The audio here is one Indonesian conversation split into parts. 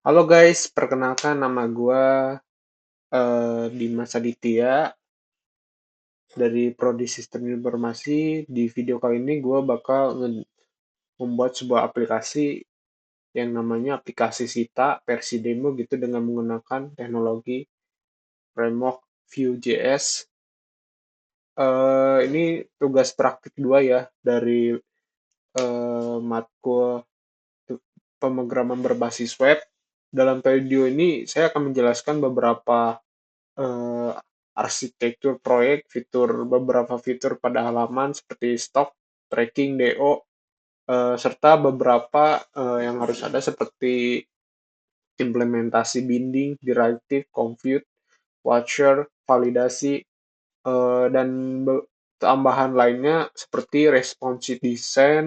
Halo guys, perkenalkan nama gua Dimas Aditya dari Prodi Sistem Informasi. Di video kali ini gua bakal membuat sebuah aplikasi yang namanya aplikasi Sita versi demo gitu dengan menggunakan teknologi framework Vue.js. Ini tugas praktik 2 ya dari matkul pemrograman berbasis web. Dalam video ini saya akan menjelaskan beberapa eh, arsitektur proyek, beberapa fitur pada halaman seperti stok, tracking, DO, serta beberapa yang harus ada seperti implementasi binding, directive, compute, watcher, validasi, dan tambahan lainnya seperti responsive design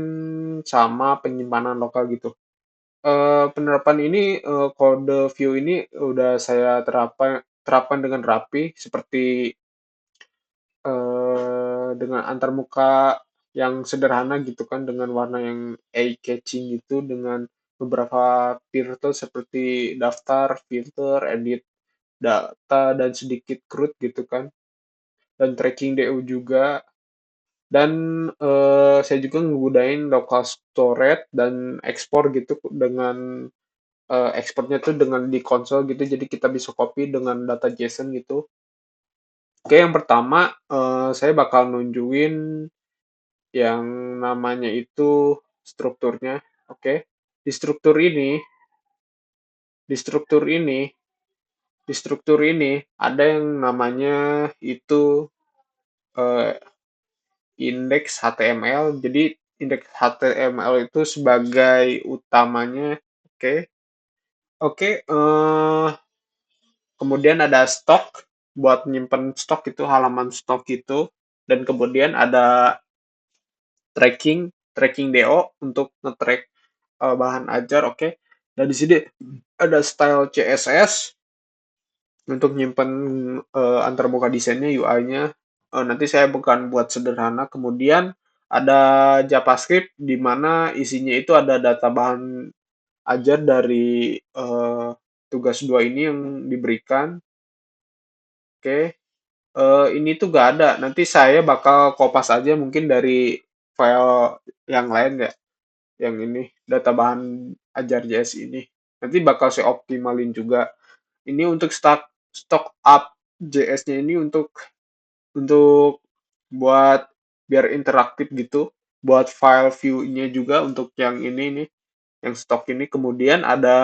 sama penyimpanan lokal gitu. Penerapan ini kode view ini udah saya terapkan dengan rapi seperti dengan antarmuka yang sederhana gitu kan dengan warna yang eye catching gitu dengan beberapa filter seperti daftar, filter, edit data dan sedikit CRUD gitu kan dan tracking DO juga dan saya juga ngegunain local storage dan ekspor gitu dengan ekspornya tuh dengan di konsol gitu jadi kita bisa copy dengan data JSON gitu. Oke, yang pertama saya bakal nunjukin yang namanya itu strukturnya. Oke. Di struktur ini, di struktur ini, di struktur ini ada yang namanya itu eh, indeks HTML. Jadi indeks HTML itu sebagai utamanya. Oke. Oke, kemudian ada stok buat nyimpen stok itu halaman stok itu dan kemudian ada tracking tracking DO untuk nge-track bahan ajar, oke. Dan di sini ada style CSS untuk nyimpen antarmuka desainnya, UI-nya. Nanti saya bukan buat sederhana. Kemudian ada JavaScript di mana isinya itu ada data bahan ajar dari tugas 2 ini yang diberikan. Oke, ini tuh gak ada. Nanti saya bakal kopas aja mungkin dari file yang lain ya. Yang ini data bahan ajar JS ini nanti bakal saya optimalin juga ini untuk stock up JS-nya ini untuk buat biar interaktif gitu buat file view-nya juga untuk yang ini nih yang stok ini kemudian ada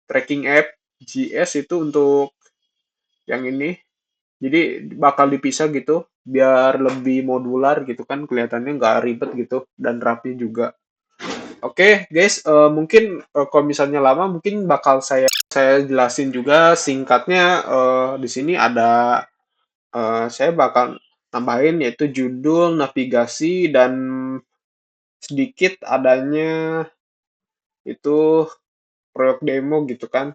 tracking app JS itu untuk yang ini jadi bakal dipisah gitu biar lebih modular gitu kan kelihatannya nggak ribet gitu dan rapi juga. Oke, guys, mungkin kalau misalnya lama mungkin bakal saya jelasin juga singkatnya di sini ada saya bakal tambahin yaitu judul, navigasi dan sedikit adanya itu proyek demo gitu kan.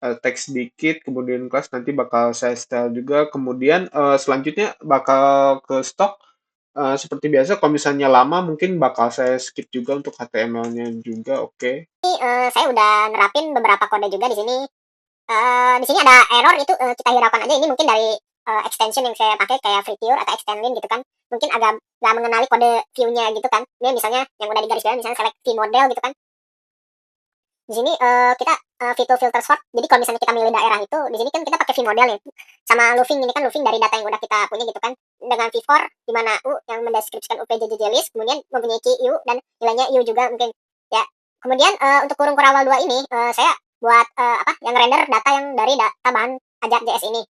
Teks sedikit, kemudian kelas nanti bakal saya style juga. Kemudian selanjutnya bakal ke stok. Seperti biasa, kalau misalnya lama mungkin bakal saya skip juga untuk HTML-nya juga, oke. Saya udah nerapin beberapa kode juga di sini. Di sini ada error itu kita hiraukan aja. Ini mungkin dari extension yang saya pakai kayak FreeTure atau extendin gitu kan. Mungkin agak nggak mengenali kode view-nya gitu kan. Ini misalnya yang udah digaris bawah misalnya select view model gitu kan. Di sini kita fitur filter sort. Jadi kalau misalnya kita milih daerah itu, di sini kan kita pakai view model ya. Sama looping ini kan looping dari data yang udah kita punya gitu kan. Dengan v-for di mana u yang mendeskripsikan upjjj list, kemudian mempunyai key u dan nilainya u juga mungkin ya. Kemudian untuk kurung kurawal 2 ini saya buat apa yang render data yang dari data bahan ajar JS ini.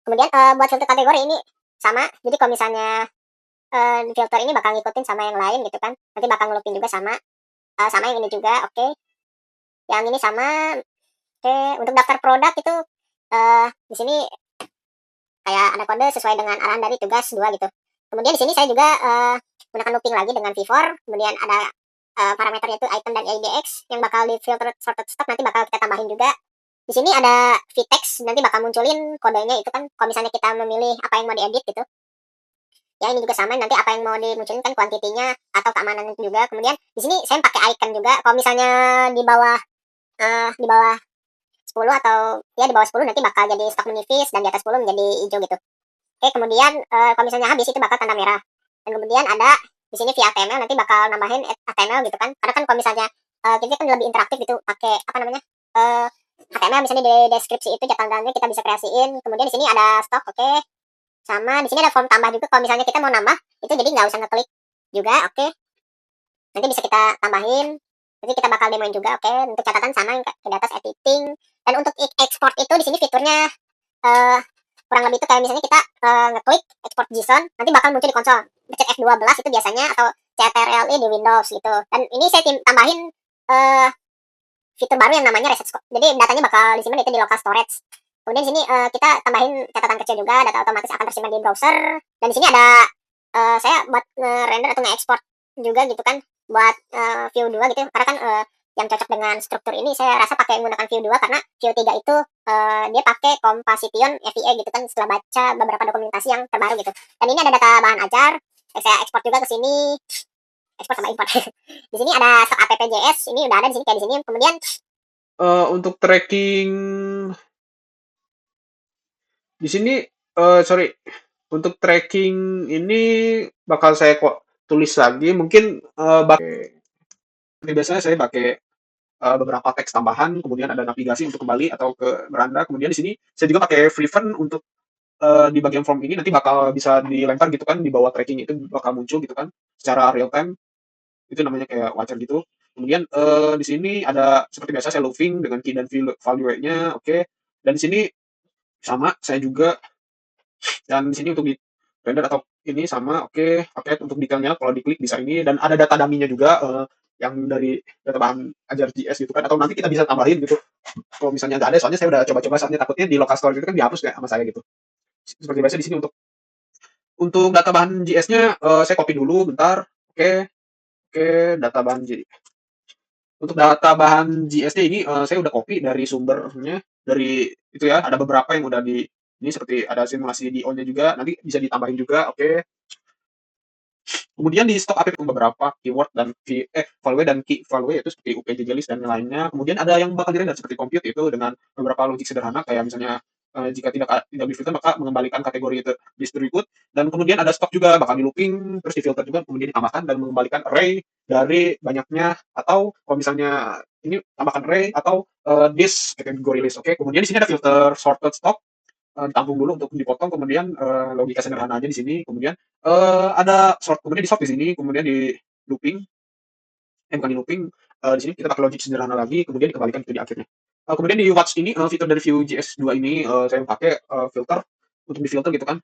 Kemudian buat filter kategori ini sama. Jadi kalau misalnya filter ini bakal ngikutin sama yang lain gitu kan. Nanti bakal ngelupin juga sama yang ini juga, oke. Yang ini sama. Oke, untuk daftar produk itu di sini kayak ada kode sesuai dengan arahan dari tugas 2 gitu. Kemudian di sini saya juga gunakan looping lagi dengan v-for, kemudian ada parameternya itu item dan idx yang bakal di filter sorted stock nanti bakal kita tambahin juga. Di sini ada vtext nanti bakal munculin kodenya itu kan kalau misalnya kita memilih apa yang mau diedit gitu. Ya ini juga sama nanti apa yang mau dimunculin kan kuantitinya atau keamanan juga. Kemudian di sini saya pakai icon juga. Kalau misalnya di bawah di bawah 10 atau ya di bawah 10 nanti bakal jadi stok menipis dan di atas 10 menjadi hijau gitu. Oke, kemudian kalau misalnya habis itu bakal tanda merah. Dan kemudian ada di sini via HTML nanti bakal nambahin HTML gitu kan. Karena kan kalau misalnya kita kan lebih interaktif gitu pakai apa namanya? eh HTML misalnya di deskripsi itu catatannya kita bisa kreasiin. Kemudian di sini ada stok, oke. Sama di sini ada form tambah juga kalau misalnya kita mau nambah itu jadi nggak usah ngeklik juga, oke. Nanti bisa kita tambahin. Nanti kita bakal demoin juga, oke. Untuk catatan sama yang di atas editing. Dan untuk export itu di sini fiturnya eh kurang lebih itu kayak misalnya kita ngeklik export JSON nanti bakal muncul di konsol pencet F12 itu biasanya atau CTRL-I di Windows gitu dan ini saya tambahin eh, fitur baru yang namanya reset scope jadi datanya bakal disimpan itu di local storage kemudian di sini kita tambahin catatan kecil juga data otomatis akan tersimpan di browser dan di sini ada saya buat render atau nge-export juga gitu kan buat view 2 gitu karena kan yang cocok dengan struktur ini saya rasa pakai menggunakan view 2 karena view 3 itu dia pakai Composition FEA gitu kan setelah baca beberapa dokumentasi yang terbaru gitu. Dan ini ada data bahan ajar, saya ekspor juga ke sini, ekspor sama import. Di sini ada stok app.js, ini udah ada di sini kayak di sini. Kemudian Untuk tracking di sini, sorry, untuk tracking ini bakal saya kok tulis lagi. Mungkin seperti biasanya saya pakai beberapa teks tambahan, kemudian ada navigasi untuk kembali atau ke beranda. Kemudian di sini saya juga pakai Freevent untuk di bagian form ini nanti bakal bisa dilempar gitu kan di bawah tracking itu bakal muncul gitu kan secara real time. Itu namanya kayak wajar gitu. Kemudian di sini ada seperti biasa saya looping dengan key dan value-nya, oke. Dan di sini sama saya juga dan di sini untuk di render atau ini sama, oke. Oke, untuk detailnya kalau diklik bisa ini dan ada data dummy-nya juga yang dari data bahan ajar JS gitu kan atau nanti kita bisa tambahin gitu. Kalau misalnya nggak ada, soalnya saya udah coba-coba soalnya takutnya di local storage itu kan dihapus kayak sama saya gitu. Seperti biasa di sini untuk data bahan JS-nya saya copy dulu bentar. Oke, oke, data bahan untuk data bahan JS-nya ini saya udah copy dari sumbernya dari itu ya, ada beberapa yang udah di ini seperti ada simulasi di on-nya juga, nanti bisa ditambahin juga, oke. Kemudian di stok APP beberapa keyword dan value dan key value itu seperti UPJ list dan lainnya. Kemudian ada yang bakal dirender seperti compute itu dengan beberapa logik sederhana kayak misalnya jika tidak di-filter maka mengembalikan kategori itu distribute dan kemudian ada stok juga bakal di looping terus di-filter juga kemudian ditambahkan dan mengembalikan array dari banyaknya atau kalau misalnya ini tambahkan array atau this kategori list. Oke, kemudian di sini ada filter sorted stock ditampung dulu untuk dipotong kemudian logika sederhana aja di sini kemudian ada sort kemudian di sort di sini kemudian di looping bukan di looping di sini kita pakai logic sederhana lagi kemudian dikembalikan itu di akhirnya. Kemudian di watch ini fitur dari Vue.js 2 ini saya pakai filter untuk di filter gitu kan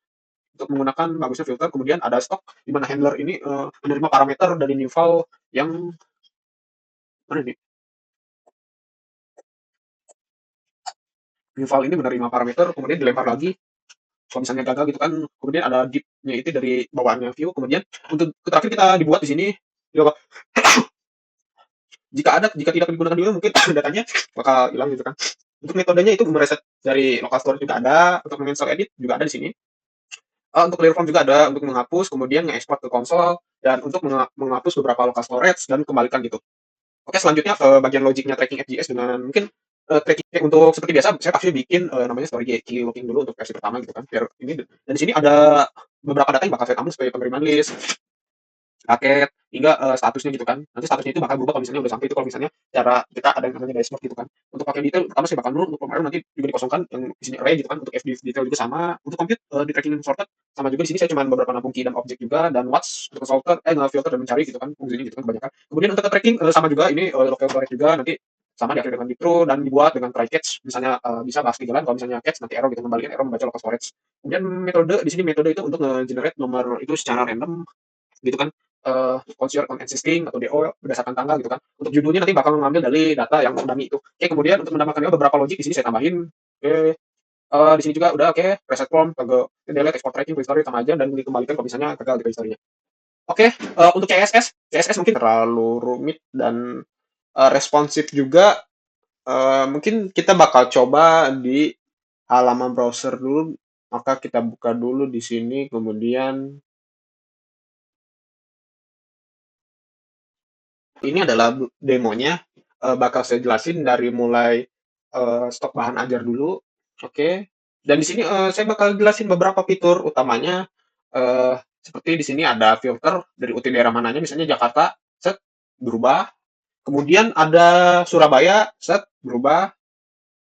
untuk menggunakan bagusnya filter kemudian ada stok di mana handler ini menerima parameter dari new file yang mana nih new file ini menerima parameter kemudian dilempar lagi kalau misalnya gagal gitu kan kemudian ada div-nya itu dari bawaannya view kemudian untuk terakhir kita dibuat di sini jika tidak digunakan dulu mungkin datanya bakal hilang gitu kan untuk metodenya itu mereset dari local storage juga ada untuk menginstal edit juga ada di sini untuk clear form juga ada untuk menghapus kemudian nge-export ke konsol dan untuk menghapus beberapa local storage dan kembalikan gitu. Oke, selanjutnya ke bagian logiknya tracking FJS dengan mungkin tracking untuk seperti biasa saya pasti bikin namanya story key looking dulu untuk versi pertama gitu kan biar ini dan di sini ada beberapa data yang bakal saya tampil sebagai penerimaan list paket hingga statusnya gitu kan nanti statusnya itu bakal berubah kalau misalnya udah sampai itu kalau misalnya cara kita ada yang namanya dashboard gitu kan untuk pakai detail pertama saya bakal nol untuk kemarin nanti juga dikosongkan yang di sini array gitu kan untuk FD detail juga sama untuk compute di tracking sorted sama juga di sini saya cuma beberapa nampung key dan objek juga dan watch untuk filter filter dan mencari gitu kan fungsinya gitu kan kebanyakan kemudian untuk tracking sama juga ini local storage juga nanti sama diakhiri dengan dipro dan dibuat dengan try catch misalnya bisa bahas jalan kalau misalnya catch nanti error gitu kembalikan error membaca local storage kemudian metode di sini metode itu untuk generate nomor itu secara random gitu kan consider on existing atau DO berdasarkan tanggal gitu kan. Untuk judulnya nanti bakal mengambil dari data yang dummy itu. Oke, kemudian untuk menambahkan beberapa logik di sini saya tambahin. Oke, di sini juga udah oke, reset form, delete, export tracking, history sama aja dan dikembalikan kalau misalnya gagal di historinya. Oke, untuk CSS mungkin terlalu rumit dan responsif juga. Mungkin kita bakal coba di halaman browser dulu. Maka kita buka dulu di sini, kemudian ini adalah demonya. bakal saya jelasin dari mulai stok bahan ajar dulu. Oke. Dan di sini saya bakal jelasin beberapa fitur utamanya. Seperti di sini ada filter dari UT daerah mananya, misalnya Jakarta, set, berubah. Kemudian ada Surabaya, set, berubah.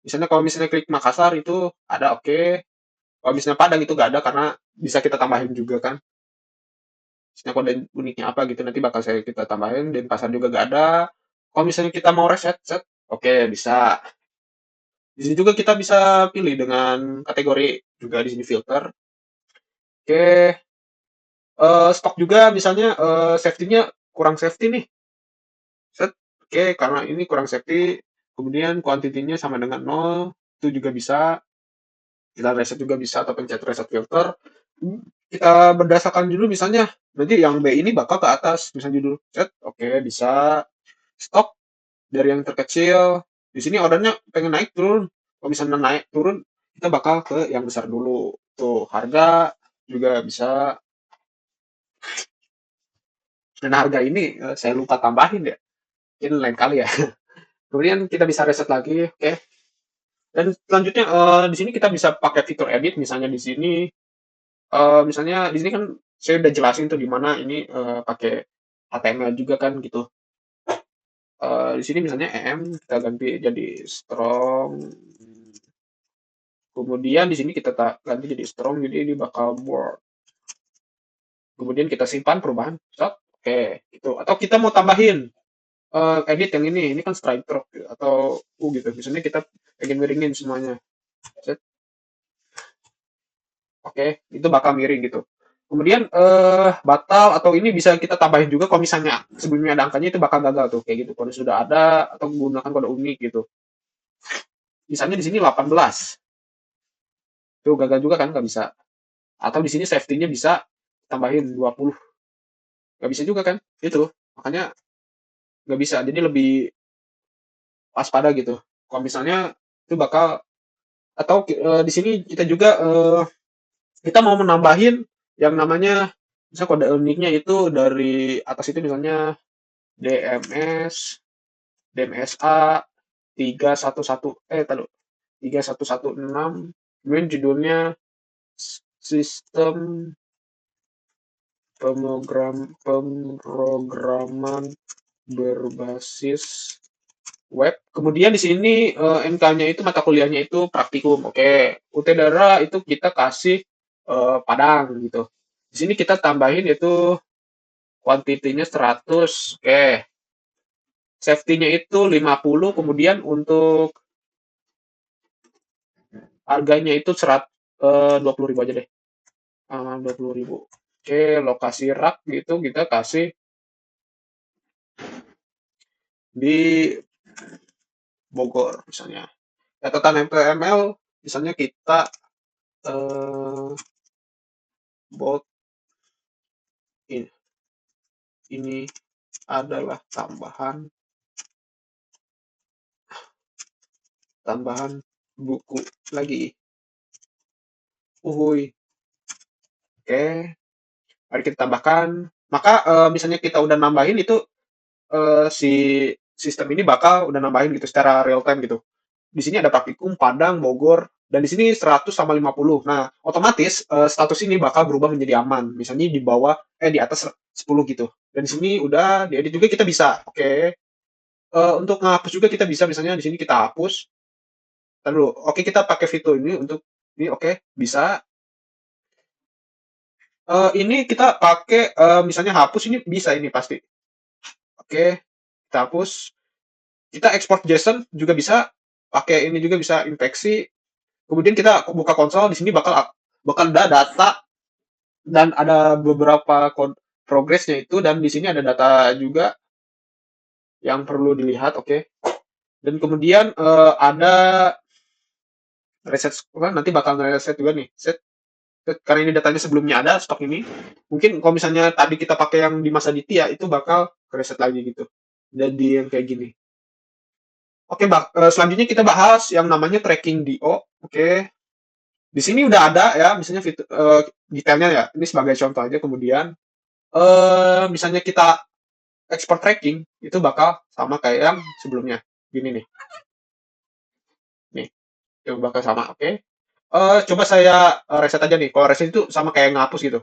Misalnya kalau misalnya klik Makassar itu ada oke. Kalau misalnya Padang itu nggak ada karena bisa kita tambahin juga kan. Misalnya kode uniknya apa gitu nanti bakal saya kita tambahin. Dan pasar juga nggak ada. Kalau misalnya kita mau reset, set, oke bisa. Di sini juga kita bisa pilih dengan kategori juga di sini filter. Oke, stok juga misalnya safety-nya kurang safety nih. Set. Oke, karena ini kurang safety, kemudian kuantitinya sama dengan nol, itu juga bisa. Kita reset juga bisa atau pencet reset filter. Kita berdasarkan dulu misalnya, nanti yang B ini bakal ke atas, misalnya judul set. Oke, bisa. Stok dari yang terkecil. Di sini ordernya pengen naik turun. Kalau misalnya naik turun, kita bakal ke yang besar dulu. Tuh, harga juga bisa. Dan harga ini saya lupa tambahin ya. Ini lain kali ya. Kemudian kita bisa reset lagi, oke. Dan selanjutnya di sini kita bisa pakai fitur edit, misalnya di sini, misalnya di sini kan saya udah jelasin tuh di mana ini pakai HTML juga kan gitu. Di sini misalnya EM kita ganti jadi strong. Kemudian di sini kita ganti jadi strong, jadi ini bakal bold. Kemudian kita simpan perubahan, stop, oke, gitu. Atau kita mau tambahin edit yang ini kan strike drop gitu, atau gitu. Misalnya kita pengen miringin semuanya, set, oke, itu bakal miring gitu. Kemudian batal atau ini bisa kita tambahin juga kalau misalnya sebelumnya ada angkanya itu bakal gagal tuh kayak gitu. Kalau sudah ada atau menggunakan kode unik gitu. Misalnya di sini 18. Tuh gagal juga kan nggak bisa. Atau di sini safety-nya bisa tambahin 20. Nggak bisa juga kan? Itu. Makanya nggak bisa. Jadi lebih waspada gitu. Kalau misalnya itu bakal atau di sini kita juga kita mau menambahin yang namanya misalnya kode uniknya itu dari atas itu misalnya DMS DMSA 311 tadi 3116, kemudian judulnya sistem pemrograman berbasis web. Kemudian di sini MK-nya itu mata kuliahnya itu praktikum. Oke, UT Dara itu kita kasih Padang gitu. Di sini kita tambahin itu kuantitinya 100. Oke. Safety-nya itu 50, kemudian untuk harganya itu 20.000 aja deh. 20.000. Oke, lokasi rak gitu kita kasih di Bogor misalnya. Catatan MPML misalnya kita bot ini adalah tambahan buku lagi. Uhuy. Oke, mari kita tambahkan. Maka misalnya kita udah nambahin itu si sistem ini bakal udah nambahin gitu secara real time gitu. Di sini ada praktikum Padang, Bogor, dan di sini 100 sama 50. Nah, otomatis status ini bakal berubah menjadi aman. Misalnya di bawah di atas 10 gitu. Dan di sini udah diedit juga kita bisa. Oke. Untuk ngapus juga kita bisa misalnya di sini kita hapus. Lalu oke kita pakai fitur ini untuk ini oke bisa. Ini kita pakai misalnya hapus ini bisa ini pasti. Oke, kita hapus. Kita ekspor JSON juga bisa. Pakai ini juga bisa infeksi. Kemudian kita buka konsol di sini bakal ada data dan ada beberapa progresnya itu dan di sini ada data juga yang perlu dilihat. Oke. Dan kemudian ada reset nanti bakal reset juga nih. Set karena ini datanya sebelumnya ada stok ini. Mungkin kalau misalnya tadi kita pakai yang di masa DT ya itu bakal reset lagi gitu. Jadi yang kayak gini. Oke, selanjutnya kita bahas yang namanya tracking DO. Oke. Di sini udah ada ya, misalnya fitur, detailnya ya. Ini sebagai contoh aja. Kemudian, misalnya kita ekspor tracking, itu bakal sama kayak yang sebelumnya. Gini nih, nih, coba ke sama, oke. Coba saya reset aja nih. Kalau reset itu sama kayak ngapus gitu.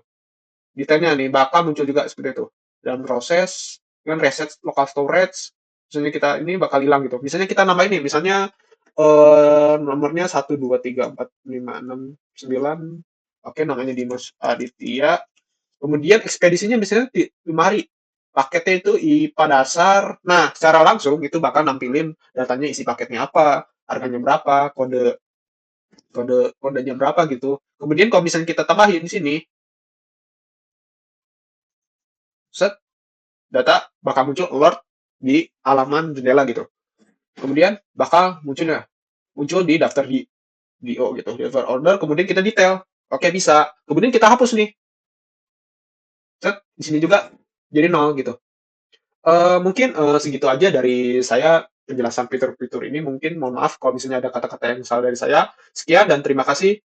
Detailnya nih bakal muncul juga seperti itu. Dalam proses dengan reset local storage, misalnya kita ini bakal hilang gitu. Misalnya kita nambahin nih, misalnya nomornya 1, 2, 3, 4, 5, 6, 9. Oke, namanya Dimas Aditya. Kemudian ekspedisinya misalnya di lemari. Paketnya itu IPA dasar. Nah, secara langsung itu bakal nampilin datanya isi paketnya apa, harganya berapa, kode kodenya berapa gitu. Kemudian kalau misalnya kita tambahin di sini, set data bakal muncul alert di halaman jendela gitu. Kemudian bakal muncul di daftar di DO gitu, daftar order. Kemudian kita detail. Oke bisa. Kemudian kita hapus nih. Set di sini juga jadi nol gitu. Mungkin segitu aja dari saya penjelasan fitur-fitur ini. Mungkin mohon maaf kalau misalnya ada kata-kata yang salah dari saya. Sekian dan terima kasih.